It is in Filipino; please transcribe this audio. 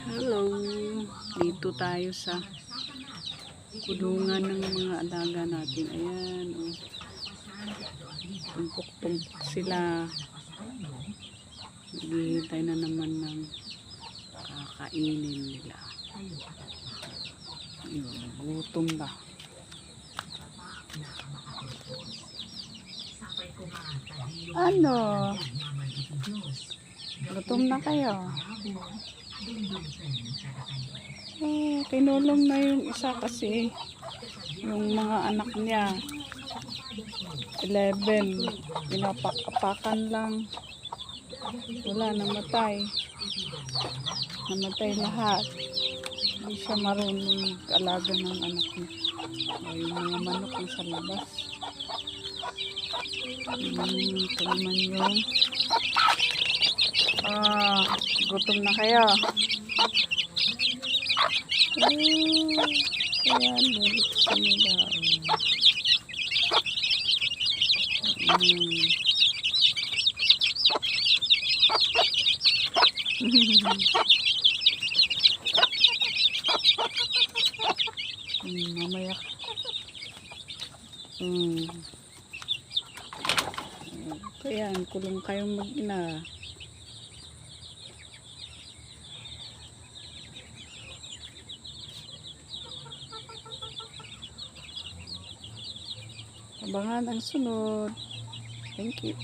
Hello, dito tayo sa kulungan ng mga alaga natin. Ayan, oh. Tumpok-tumpok sila. Naghihintay na naman ng kakainin nila. Ayun, gutom ba? Ano? Gutom na kayo? Kinulong na yung isa kasi yung mga anak niya 11 pinapak-apakan lang, wala, namatay lahat. Hindi siya marunong mag-alaga ng anak niya. Yung mga manok na sa labas. Ito naman yung gutom na kayo. Ayan, bulit sa nila. Mamaya. Ayan, kulong kayong mag-ina. Abangan ang sunod. Thank you.